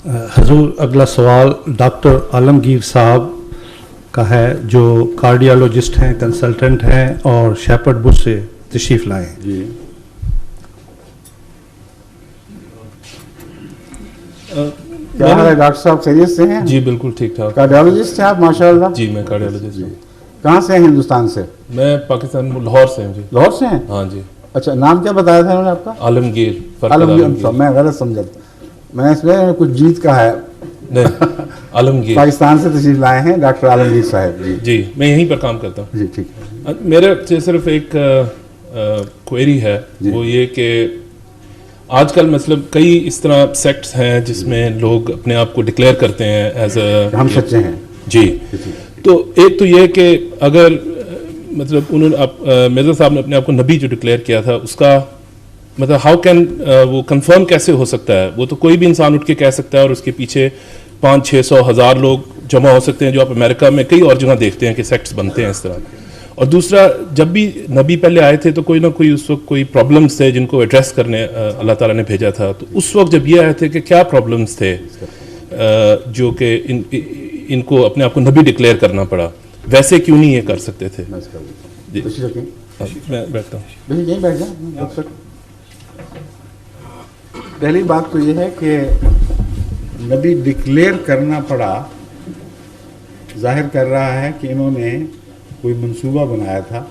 حضور اگلا سوال ڈاکٹر عالمگیر صاحب کا ہے جو کارڈیالوجسٹ ہیں، کنسلٹنٹ ہیں اور شیپرڈ بش سے تشریف لائے ہیں. جی کیا حال ہے ڈاکٹر صاحب، خیریت سے ہیں؟ جی بالکل ٹھیک ٹھاک. کارڈیالوجسٹ ہیں آپ ماشاء اللہ؟ جی میں کارڈیالوجسٹ ہوں. کہاں سے ہیں ہندوستان سے؟ میں پاکستان لاہور سے ہوں. جی لاہور سے ہیں؟ ہاں جی. اچھا نام کیا بتایا تھا انہوں نے آپ کا؟ عالمگیر. عالمگیر. میں غلط سمجھا تھا، میں اس میں کچھ جیت کا ہے. نہیں عالمگیر پاکستان سے تشریف لائے ہیں ڈاکٹر عالمگیر صاحب. جی جی میں یہیں پر کام کرتا ہوں. جی ٹھیک ہے. میرے سے صرف ایک کوئری ہے، وہ یہ کہ آج کل مطلب کئی اس طرح سیکٹس ہیں جس میں لوگ اپنے آپ کو ڈکلیئر کرتے ہیں ایز اے ہم سچے ہیں. جی. تو ایک تو یہ کہ اگر مطلب انہوں نے مرزا صاحب نے اپنے آپ کو نبی جو ڈکلیئر کیا تھا اس کا مطلب ہاؤ کین وہ کنفرم کیسے ہو سکتا ہے؟ وہ تو کوئی بھی انسان اٹھ کے کہہ سکتا ہے اور اس کے پیچھے 500-600,000 لوگ جمع ہو سکتے ہیں، جو آپ امریکہ میں کئی اور جگہ دیکھتے ہیں کہ سیکٹس بنتے ہیں اس طرح. اور دوسرا جب بھی نبی پہلے آئے تھے تو کوئی نہ کوئی اس وقت کوئی پرابلمس تھے جن کو ایڈریس کرنے اللہ تعالیٰ نے بھیجا تھا. تو اس وقت جب یہ آئے تھے کہ کیا پرابلمس تھے جو کہ ان کو اپنے آپ کو نبی ڈکلیئر کرنا پڑا، ویسے کیوں نہیں یہ کر سکتے تھے؟ جی میں بیٹھتا ہوں. یہیں بیٹھ جائیں. پہلی بات تو یہ ہے کہ نبی ڈکلیئر کرنا پڑا ظاہر کر رہا ہے کہ انہوں نے کوئی منصوبہ بنایا تھا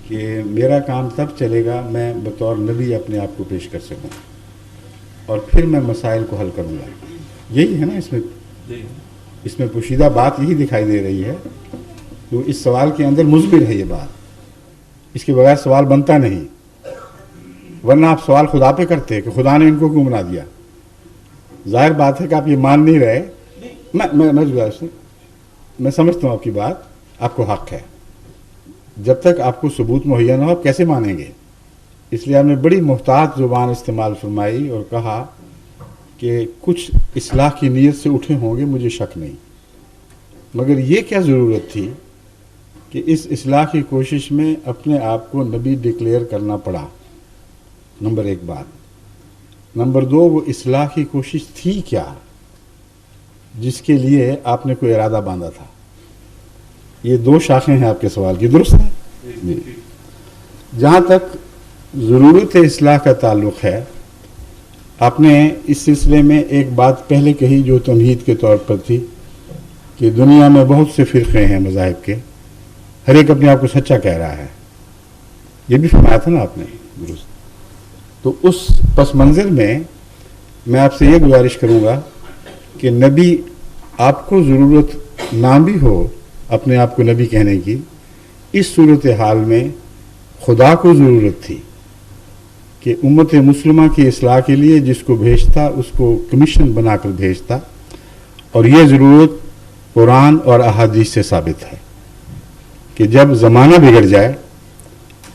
کہ میرا کام تب چلے گا میں بطور نبی اپنے آپ کو پیش کر سکوں اور پھر میں مسائل کو حل کروں گا. یہی ہے نا اس میں پوشیدہ بات یہی دکھائی دے رہی ہے. تو اس سوال کے اندر مضمر ہے یہ بات، اس کے بغیر سوال بنتا نہیں. ورنہ آپ سوال خدا پہ کرتے کہ خدا نے ان کو کیوں بنا دیا. ظاہر بات ہے کہ آپ یہ مان نہیں رہے. میں سمجھتا ہوں آپ کی بات، آپ کو حق ہے. جب تک آپ کو ثبوت مہیا نہ ہو آپ کیسے مانیں گے؟ اس لیے آپ نے بڑی محتاط زبان استعمال فرمائی اور کہا کہ کچھ اصلاح کی نیت سے اٹھے ہوں گے، مجھے شک نہیں. مگر یہ کیا ضرورت تھی کہ اس اصلاح کی کوشش میں اپنے آپ کو نبی ڈکلیئر کرنا پڑا؟ نمبر ایک بات. نمبر دو، وہ اصلاح کی کوشش تھی کیا جس کے لیے آپ نے کوئی ارادہ باندھا تھا؟ یہ دو شاخیں ہیں آپ کے سوال کی، درست ہے؟ جی. جہاں تک ضرورت اصلاح کا تعلق ہے، آپ نے اس سلسلے میں ایک بات پہلے کہی جو تمہید کے طور پر تھی کہ دنیا میں بہت سے فرقے ہیں مذاہب کے، ہر ایک اپنے آپ کو سچا کہہ رہا ہے. یہ بھی فرمایا تھا نا آپ نے، درست. تو اس پس منظر میں آپ سے یہ گزارش کروں گا کہ نبی آپ کو ضرورت نہ بھی ہو اپنے آپ کو نبی کہنے کی، اس صورتحال میں خدا کو ضرورت تھی کہ امت مسلمہ کی اصلاح کے لیے جس کو بھیجتا اس کو کمیشن بنا کر بھیجتا. اور یہ ضرورت قرآن اور احادیث سے ثابت ہے کہ جب زمانہ بگڑ جائے،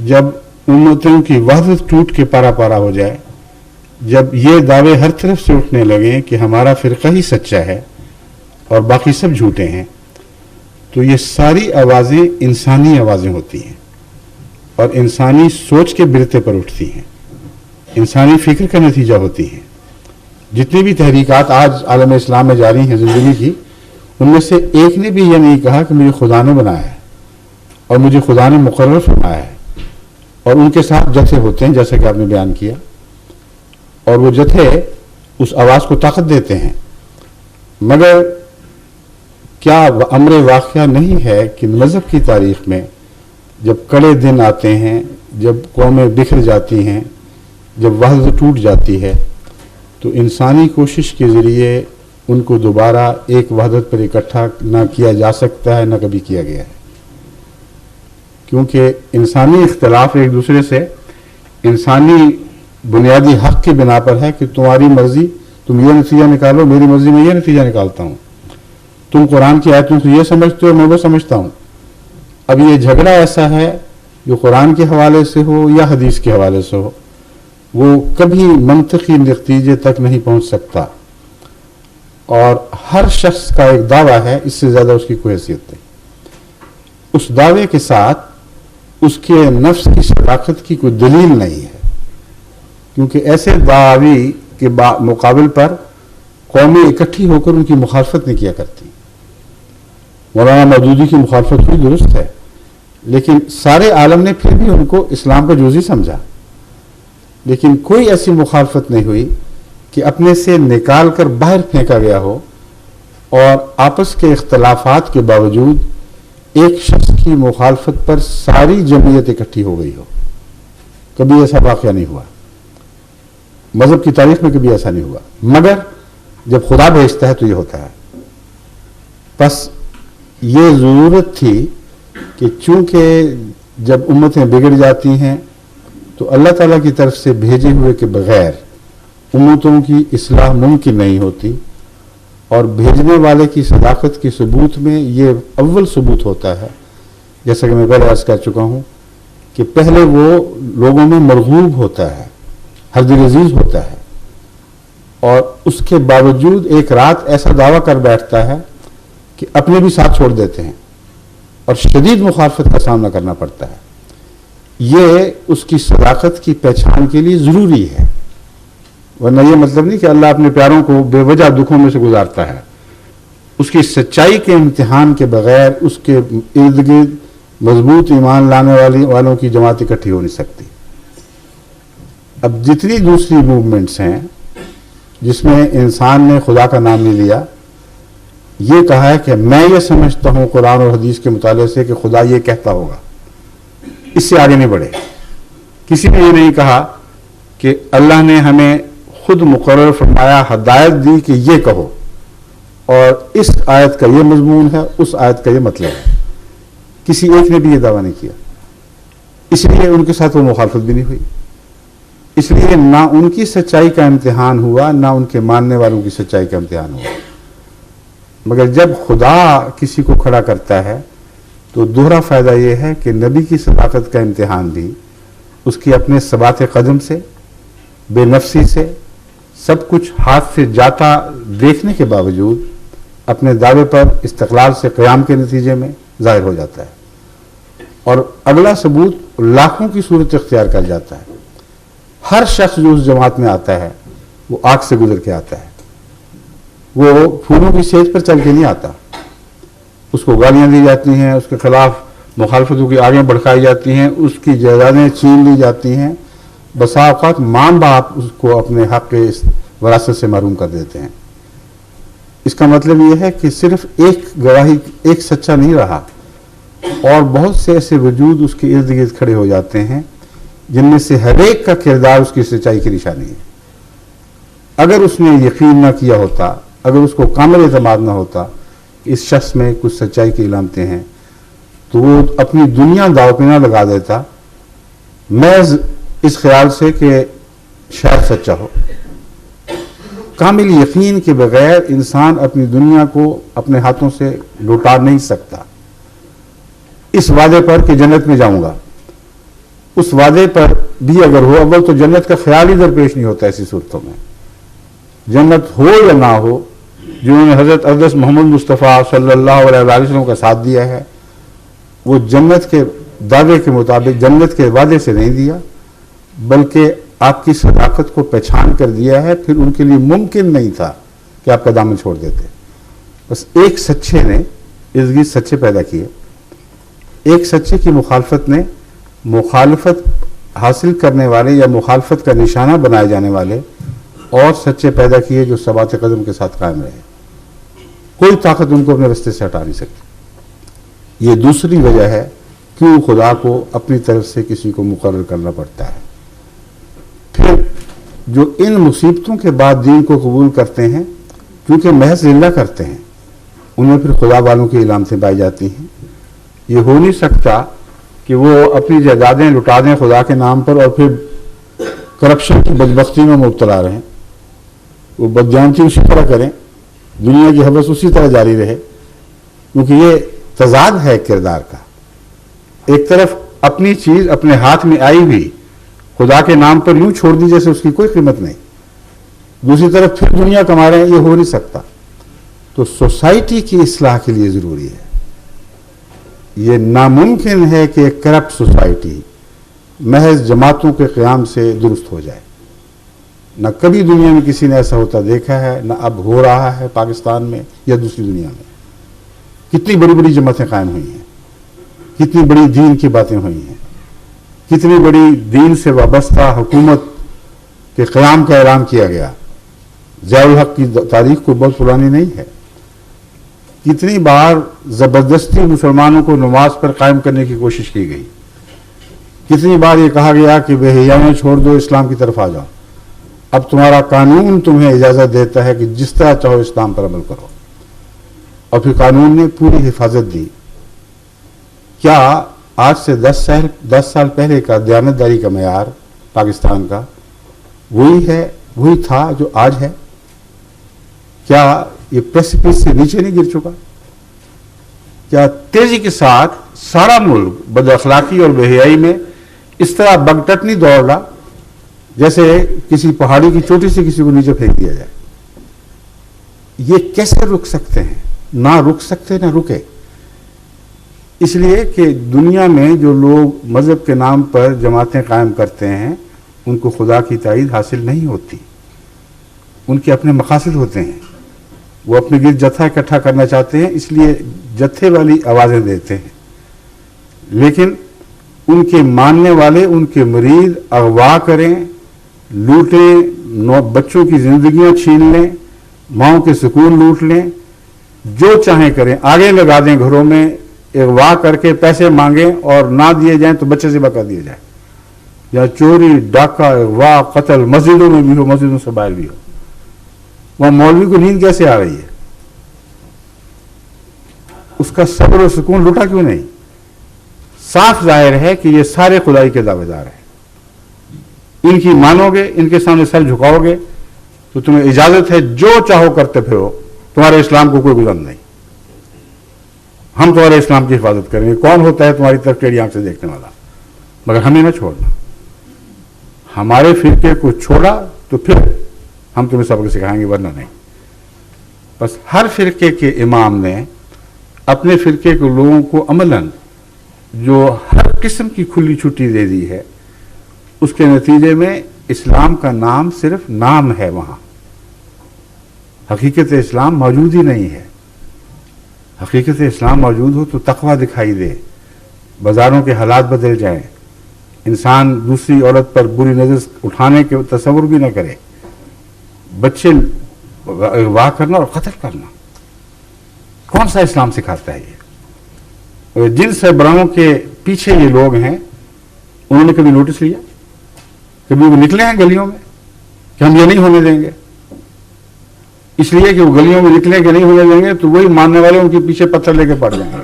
جب امتوں کی وحدت ٹوٹ کے پارا پارا ہو جائے، جب یہ دعوے ہر طرف سے اٹھنے لگیں کہ ہمارا فرقہ ہی سچا ہے اور باقی سب جھوٹے ہیں، تو یہ ساری آوازیں انسانی آوازیں ہوتی ہیں اور انسانی سوچ کے برتے پر اٹھتی ہیں، انسانی فکر کا نتیجہ ہوتی ہیں. جتنی بھی تحریکات آج عالم اسلام میں جاری ہیں زندگی کی، ان میں سے ایک نے بھی یہ نہیں کہا کہ مجھے خدا نے بنایا ہے اور مجھے خدا نے مقرر فرمایا ہے. اور ان کے ساتھ جتھے ہوتے ہیں جیسا کہ آپ نے بیان کیا، اور وہ جتھے اس آواز کو طاقت دیتے ہیں. مگر کیا امر واقعہ نہیں ہے کہ مذہب کی تاریخ میں جب کڑے دن آتے ہیں، جب قومیں بکھر جاتی ہیں، جب وحدت ٹوٹ جاتی ہے، تو انسانی کوشش کے ذریعے ان کو دوبارہ ایک وحدت پر اکٹھا نہ کیا جا سکتا ہے، نہ کبھی کیا گیا ہے. کیونکہ انسانی اختلاف ایک دوسرے سے انسانی بنیادی حق کی بنا پر ہے کہ تمہاری مرضی تم یہ نتیجہ نکالو، میری مرضی میں یہ نتیجہ نکالتا ہوں. تم قرآن کی آیتوں سے یہ سمجھتے ہو، میں وہ سمجھتا ہوں. اب یہ جھگڑا ایسا ہے جو قرآن کے حوالے سے ہو یا حدیث کے حوالے سے ہو، وہ کبھی منطقی نتیجے تک نہیں پہنچ سکتا. اور ہر شخص کا ایک دعویٰ ہے، اس سے زیادہ اس کی کوئی حیثیت نہیں. اس دعوے کے ساتھ اس کے نفس کی صداقت کی کوئی دلیل نہیں ہے، کیونکہ ایسے دعوی کے مقابل پر قومیں اکٹھی ہو کر ان کی مخالفت نہیں کیا کرتی. مولانا مودودی کی مخالفت بھی درست ہے، لیکن سارے عالم نے پھر بھی ان کو اسلام کا جزوی سمجھا. لیکن کوئی ایسی مخالفت نہیں ہوئی کہ اپنے سے نکال کر باہر پھینکا گیا ہو اور آپس کے اختلافات کے باوجود ایک شخص کی مخالفت پر ساری جمعیت اکٹھی ہو گئی ہو. کبھی ایسا واقعہ نہیں ہوا، مذہب کی تاریخ میں کبھی ایسا نہیں ہوا، مگر جب خدا بھیجتا ہے تو یہ ہوتا ہے. بس یہ ضرورت تھی کہ چونکہ جب امتیں بگڑ جاتی ہیں تو اللہ تعالیٰ کی طرف سے بھیجے ہوئے کے بغیر امتوں کی اصلاح ممکن نہیں ہوتی، اور بھیجنے والے کی صداقت کی ثبوت میں یہ اول ثبوت ہوتا ہے، جیسا کہ میں پہلے عرض کر چکا ہوں کہ پہلے وہ لوگوں میں مرغوب ہوتا ہے، ہر دل عزیز ہوتا ہے، اور اس کے باوجود ایک رات ایسا دعویٰ کر بیٹھتا ہے کہ اپنے بھی ساتھ چھوڑ دیتے ہیں اور شدید مخالفت کا سامنا کرنا پڑتا ہے. یہ اس کی صداقت کی پہچان کے لیے ضروری ہے، ورنہ یہ مطلب نہیں کہ اللہ اپنے پیاروں کو بے وجہ دکھوں میں سے گزارتا ہے. اس کی سچائی کے امتحان کے بغیر اس کے ارد گرد مضبوط ایمان لانے والوں کی جماعت اکٹھی ہو نہیں سکتی. اب جتنی دوسری موومنٹس ہیں جس میں انسان نے خدا کا نام نہیں لیا، یہ کہا ہے کہ میں یہ سمجھتا ہوں قرآن اور حدیث کے مطالعے سے کہ خدا یہ کہتا ہوگا، اس سے آگے نہیں بڑھے. کسی نے یہ نہیں کہا کہ اللہ نے ہمیں خود مقرر فرمایا، ہدایت دی کہ یہ کہو، اور اس آیت کا یہ مضمون ہے، اس آیت کا یہ مطلب ہے. کسی ایک نے بھی یہ دعویٰ نہیں کیا، اس لیے ان کے ساتھ وہ مخالفت بھی نہیں ہوئی. اس لیے نہ ان کی سچائی کا امتحان ہوا، نہ ان کے ماننے والوں کی سچائی کا امتحان ہوا. مگر جب خدا کسی کو کھڑا کرتا ہے تو دوہرا فائدہ یہ ہے کہ نبی کی صداقت کا امتحان بھی اس کی اپنے ثبات قدم سے، بے نفسی سے، سب کچھ ہاتھ سے جاتا دیکھنے کے باوجود اپنے دعوے پر استقلال سے قیام کے نتیجے میں ظاہر ہو جاتا ہے. اور اگلا ثبوت لاکھوں کی صورت اختیار کر جاتا ہے. ہر شخص جو اس جماعت میں آتا ہے وہ آگ سے گزر کے آتا ہے، وہ پھولوں کی سیج پر چل کے نہیں آتا. اس کو گالیاں دی جاتی ہیں، اس کے خلاف مخالفتوں کی آگیں بڑھائی جاتی ہیں، اس کی جائیدادیں چھین لی جاتی ہیں. بسا اوقات ماں باپ اس کو اپنے حق کے وراثت سے محروم کر دیتے ہیں. اس کا مطلب یہ ہے کہ صرف ایک گواہی، ایک سچا نہیں رہا، اور بہت سے ایسے وجود اس کے ارد گرد کھڑے ہو جاتے ہیں جن میں سے ہر ایک کا کردار اس کی سچائی کی نشانی ہے. اگر اس نے یقین نہ کیا ہوتا، اگر اس کو کامل اعتماد نہ ہوتا کہ اس شخص میں کچھ سچائی کی علامتیں ہیں، تو وہ اپنی دنیا داؤ پہ نہ لگا دیتا محض اس خیال سے کہ شاید سچا ہو. کامل یقین کے بغیر انسان اپنی دنیا کو اپنے ہاتھوں سے لوٹا نہیں سکتا. اس وعدے پر کہ جنت میں جاؤں گا، اس وعدے پر بھی اگر ہو، اول تو جنت کا خیال ہی درپیش نہیں ہوتا. ایسی صورتوں میں جنت ہو یا نہ ہو، جنہوں نے حضرت اقدس محمد مصطفیٰ صلی اللہ علیہ وسلم کا ساتھ دیا ہے، وہ جنت کے دعوے کے مطابق جنت کے وعدے سے نہیں دیا، بلکہ آپ کی صداقت کو پہچان کر دیا ہے. پھر ان کے لیے ممکن نہیں تھا کہ آپ کا دامن چھوڑ دیتے. بس ایک سچے نے ارد گرد سچے پیدا کیے، ایک سچے کی مخالفت نے مخالفت حاصل کرنے والے یا مخالفت کا نشانہ بنائے جانے والے اور سچے پیدا کیے جو ثبات قدم کے ساتھ قائم رہے. کوئی طاقت ان کو اپنے رستے سے ہٹا نہیں سکتی. یہ دوسری وجہ ہے کیوں خدا کو اپنی طرف سے کسی کو مقرر کرنا پڑتا ہے. پھر جو ان مصیبتوں کے بعد دین کو قبول کرتے ہیں، کیونکہ محض للہ کرتے ہیں، ان میں پھر خدا والوں کی علامتیں پائی جاتی ہیں. یہ ہو نہیں سکتا کہ وہ اپنی جائیدادیں لٹا دیں خدا کے نام پر اور پھر کرپشن کی بدبختی میں مبتلا رہیں، وہ بدجانتی اسی طرح کریں، دنیا کی حوث اسی طرح جاری رہے. کیونکہ یہ تضاد ہے کردار کا. ایک طرف اپنی چیز اپنے ہاتھ میں آئی بھی خدا کے نام پر یوں چھوڑ دی جیسے اس کی کوئی قیمت نہیں، دوسری طرف پھر دنیا کما رہے ہیں. یہ ہو نہیں سکتا. تو سوسائٹی کی اصلاح کے لیے ضروری ہے. یہ ناممکن ہے کہ ایک کرپٹ سوسائٹی محض جماعتوں کے قیام سے درست ہو جائے. نہ کبھی دنیا میں کسی نے ایسا ہوتا دیکھا ہے، نہ اب ہو رہا ہے پاکستان میں یا دوسری دنیا میں۔ کتنی بڑی بڑی جماعتیں قائم ہوئی ہیں، کتنی بڑی دین کی باتیں ہوئی ہیں، کتنی بڑی دین سے وابستہ حکومت کے قیام کا اعلان کیا گیا۔ ضیاء الحق کی تاریخ کوئی بہت پرانی نہیں ہے۔ کتنی بار زبردستی مسلمانوں کو نماز پر قائم کرنے کی کوشش کی گئی، کتنی بار یہ کہا گیا کہ بے حیائی چھوڑ دو، اسلام کی طرف آ جاؤ، اب تمہارا قانون تمہیں اجازت دیتا ہے کہ جس طرح چاہو اسلام پر عمل کرو، اور پھر قانون نے پوری حفاظت دی۔ کیا آج سے 10 سال پہلے کا دیانتداری کا معیار پاکستان کا وہی تھا جو آج ہے؟ کیا یہ پریسیپس سے نیچے نہیں گر چکا؟ کیا تیزی کے ساتھ سارا ملک بد اخلاقی اور بے حیائی میں اس طرح بگٹٹنی دوڑ رہا جیسے کسی پہاڑی کی چوٹی سے کسی کو نیچے پھینک دیا جائے؟ یہ کیسے رک سکتے ہیں؟ نہ رک سکتے نہ رکے۔ اس لیے کہ دنیا میں جو لوگ مذہب کے نام پر جماعتیں قائم کرتے ہیں ان کو خدا کی تائید حاصل نہیں ہوتی، ان کے اپنے مقاصد ہوتے ہیں، وہ اپنے گرد جتھا اکٹھا کرنا چاہتے ہیں، اس لیے جتھے والی آوازیں دیتے ہیں، لیکن ان کے ماننے والے ان کے مرید اغوا کریں، لوٹیں، بچوں کی زندگیاں چھین لیں، ماؤں کے سکون لوٹ لیں، جو چاہیں کریں، آگے لگا دیں گھروں میں، اغوا کر کے پیسے مانگیں اور نہ دیے جائیں تو بچے ذبح کر دیے جائیں، یا چوری، ڈاکہ، اغوا، قتل مسجدوں میں بھی ہو، مسجدوں سے باہر بھی ہو۔ وہاں مولوی کو نیند کیسے آ رہی ہے؟ اس کا صبر و سکون لوٹا کیوں نہیں؟ صاف ظاہر ہے کہ یہ سارے خدائی کے دعوے دار ہیں۔ ان کی مانو گے، ان کے سامنے سر جھکاؤ گے تو تمہیں اجازت ہے جو چاہو کرتے پھرو، تمہارے اسلام کو کوئی گزر نہیں، ہم تمہارے اسلام کی حفاظت کریں گے۔ کون ہوتا ہے تمہاری طرف ٹیڑھی آنکھ سے دیکھنے والا؟ مگر ہمیں نہ چھوڑنا۔ ہمارے فرقے کو چھوڑا تو پھر ہم تمہیں سبق سکھائیں گے، ورنہ نہیں۔ بس ہر فرقے کے امام نے اپنے فرقے کے لوگوں کو عملاً جو ہر قسم کی کھلی چھٹی دے دی ہے، اس کے نتیجے میں اسلام کا نام صرف نام ہے، وہاں حقیقت اسلام موجود ہی نہیں ہے۔ حقیقت اسلام موجود ہو تو تقویٰ دکھائی دے، بازاروں کے حالات بدل جائیں، انسان دوسری عورت پر بری نظر اٹھانے کے تصور بھی نہ کرے، بچے اغوا کرنا اور قتل کرنا۔ کون سا اسلام سکھاتا ہے یہ؟ جن سربراہوں کے پیچھے یہ لوگ ہیں انہوں نے کبھی نوٹس لیا؟ کبھی وہ نکلے ہیں گلیوں میں کہ ہم یہ نہیں ہونے دیں گے؟ اس لیے کہ وہ گلیوں میں نکلیں کہ نہیں ہونے دیں گے تو وہی ماننے والے ان کے پیچھے پتھر لے کے پڑ جائیں گے۔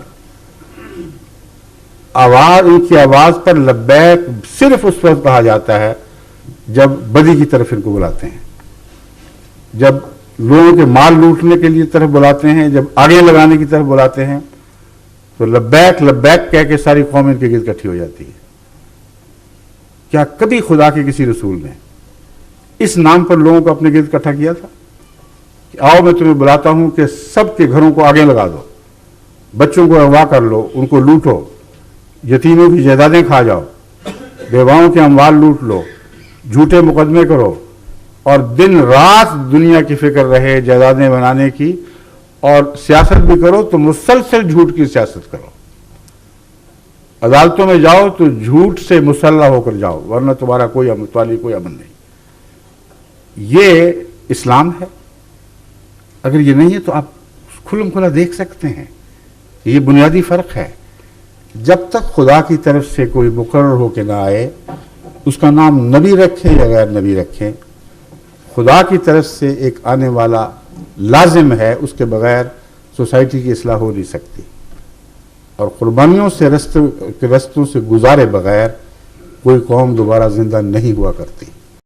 ان کی آواز پر لبیک صرف اس وقت کہا جاتا ہے جب بدی کی طرف ان کو بلاتے ہیں، جب لوگوں کے مال لوٹنے کے لیے طرف بلاتے ہیں، جب آگے لگانے کی طرف بلاتے ہیں تو لبیک لبیک کہہ کے ساری قوم ان کے گرد اکٹھی ہو جاتی ہے۔ کیا کبھی خدا کے کسی رسول نے اس نام پر لوگوں کو اپنے گرد اکٹھا کیا تھا کہ آؤ میں تمہیں بلاتا ہوں کہ سب کے گھروں کو آگے لگا دو، بچوں کو اغوا کر لو، ان کو لوٹو، یتیموں کی جائیدادیں کھا جاؤ، بیواؤں کے اموال لوٹ لو، جھوٹے مقدمے کرو، اور دن رات دنیا کی فکر رہے جائیدادیں بنانے کی، اور سیاست بھی کرو تو مسلسل جھوٹ کی سیاست کرو، عدالتوں میں جاؤ تو جھوٹ سے مسلح ہو کر جاؤ، ورنہ تمہارا کوئی امن نہیں۔ یہ اسلام ہے؟ اگر یہ نہیں ہے تو آپ کھلم کھلا دیکھ سکتے ہیں، یہ بنیادی فرق ہے۔ جب تک خدا کی طرف سے کوئی مقرر ہو کے نہ آئے، اس کا نام نبی رکھیں یا غیر نبی رکھیں، خدا کی طرف سے ایک آنے والا لازم ہے، اس کے بغیر سوسائٹی کی اصلاح ہو نہیں سکتی، اور قربانیوں سے رستوں سے گزارے بغیر کوئی قوم دوبارہ زندہ نہیں ہوا کرتی۔